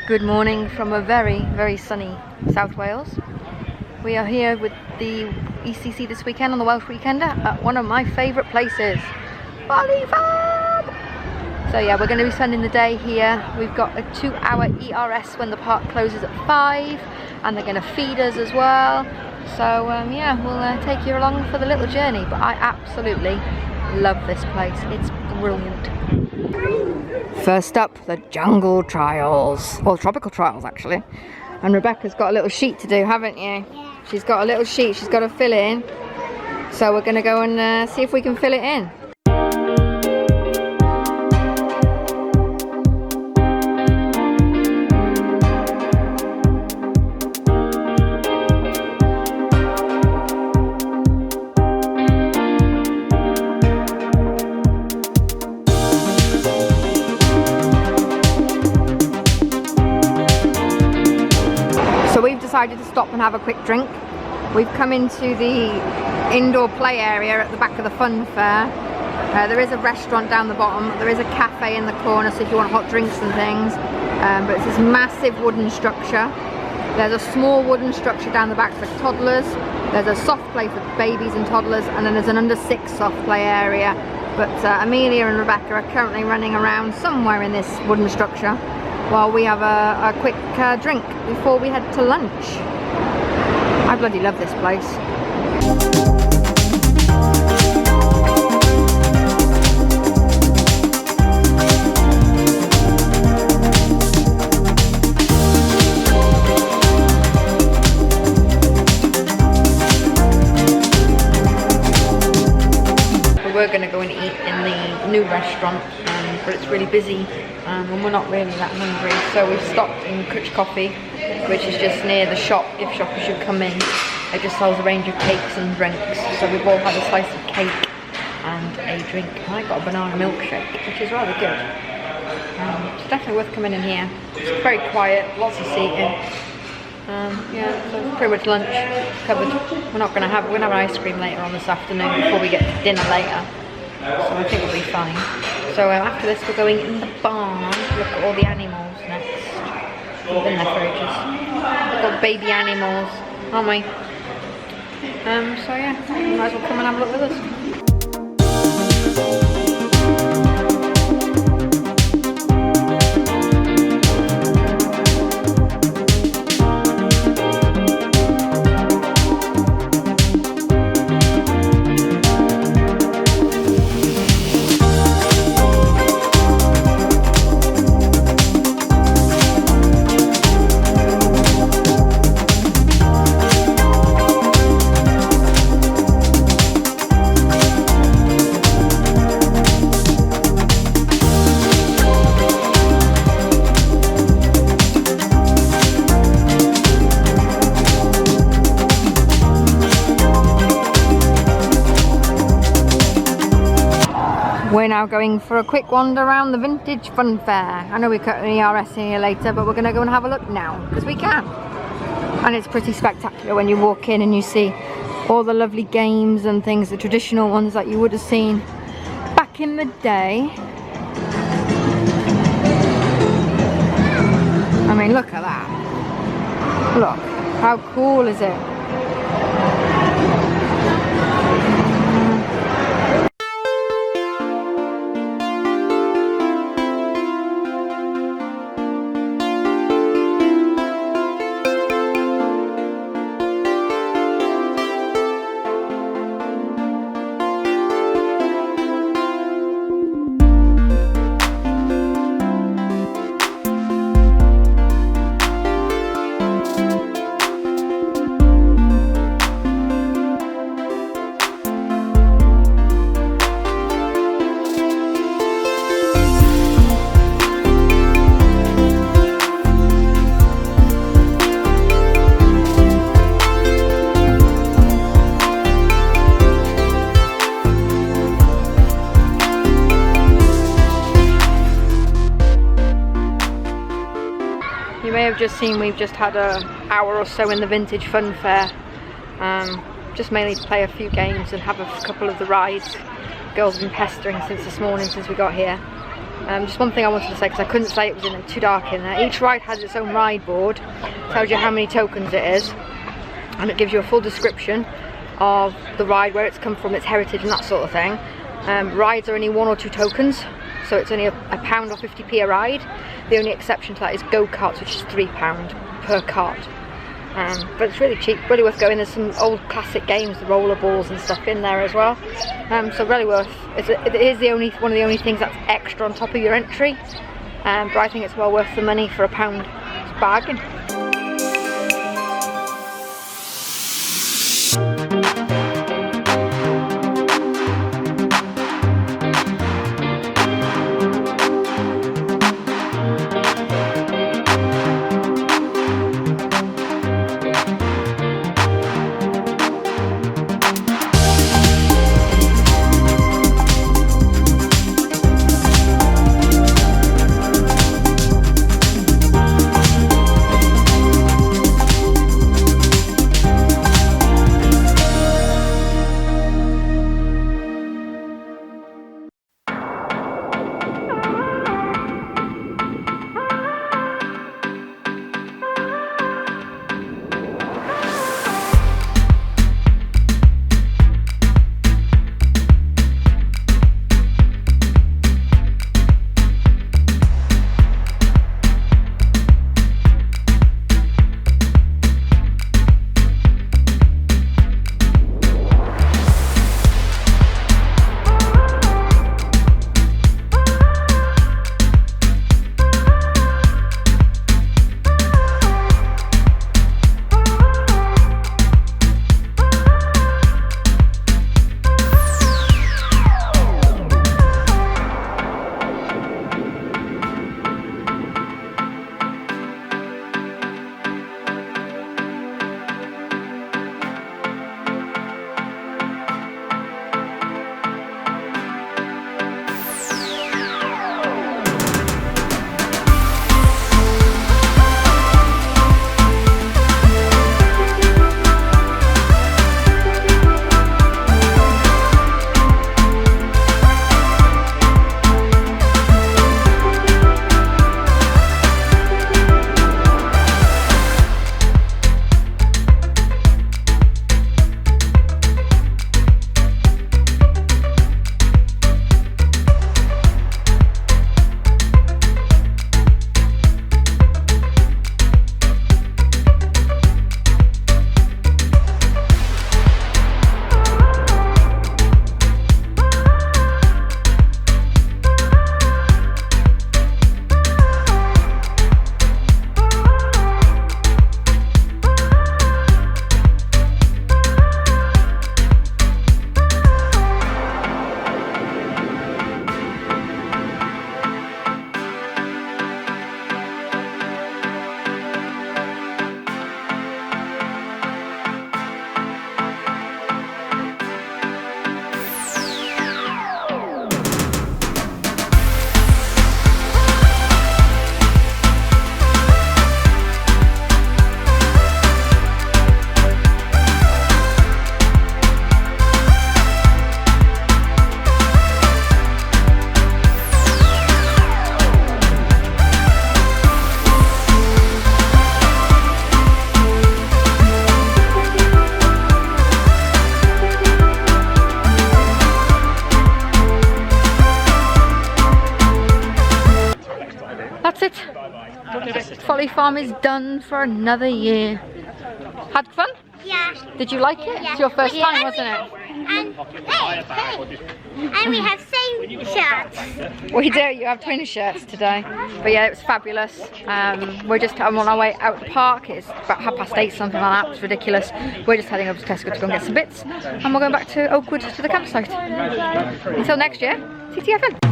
Good morning from a very, very sunny South Wales. We are here with the ECC this weekend on the Welsh Weekender at one of my favourite places, Folly Farm! So yeah, we're going to be spending the day here. We've got a 2-hour ERS when the park closes at 5, and they're going to feed us as well. So yeah, we'll take you along for the little journey, but I absolutely love this place. It's brilliant. First up, the jungle trials, or tropical trials actually. And Rebecca's got a little sheet to do, haven't you? Yeah. She's got a little sheet she's got to fill in. So we're going to go and see if we can fill it in. Decided to stop and have a quick drink. We've come into the indoor play area at the back of the Funfair. There is a restaurant down the bottom, there is a cafe in the corner, so if you want hot drinks and things, but it's this massive wooden structure. There's a small wooden structure down the back for toddlers, there's a soft play for babies and toddlers, and then there's an under 6 soft play area. But Amelia and Rebecca are currently running around somewhere in this wooden structure while we have a quick drink before we head to lunch. I bloody love this place. We're going to go and eat in the new restaurant, but it's really busy and we're not really that hungry, so we've stopped in Caf Coffee, which is just near the shop. Gift shoppers should come in. It just sells a range of cakes and drinks, so we've all had a slice of cake and a drink. I got a banana milkshake, which is rather good. It's definitely worth coming in here. It's very quiet, lots of seating. Yeah, so it's pretty much lunch covered. We're gonna have ice cream later on this afternoon before we get to dinner later, so I think we'll be fine. So after this we're going in the barn to look at all the animals next. We've been there for ages. We've got baby animals, aren't we? So yeah, you might as well come and have a look with us. We're now going for a quick wander around the vintage Funfair. I know we cut an ERS here later, but we're going to go and have a look now, because we can. And it's pretty spectacular when you walk in and you see all the lovely games and things, the traditional ones that you would have seen back in the day. I mean, look at that. Look, how cool is it? may have just seen we've just had an hour or so in the vintage Funfair, just mainly to play a few games and have a couple of the rides. Girls have been pestering since this morning, since we got here. Just one thing I wanted to say, because I couldn't say it was in there, too dark in there. Each ride has its own ride board, tells you how many tokens it is, and it gives you a full description of the ride, where it's come from, its heritage and that sort of thing. Rides are only 1 or 2 tokens, so it's only £1 or 50p a ride. The only exception to that is go-karts, which is £3 per cart. But it's really cheap, really worth going. There's some old classic games, the roller balls and stuff in there as well. So really worth. It is one of the only things that's extra on top of your entry. But I think it's well worth the money for £1. It's a bargain. Folly Farm is done for another year. Had fun? Yeah. Did you like it? Yeah. It's your first time, wasn't it? And we have same shirts. We do, you have twin shirts today. But yeah, it was fabulous. I'm on our way out the park. It's about 8:30, something like that. It's ridiculous. We're just heading up to Tesco to go and get some bits. And we're going back to Oakwood to the campsite. Until next year, TTFN.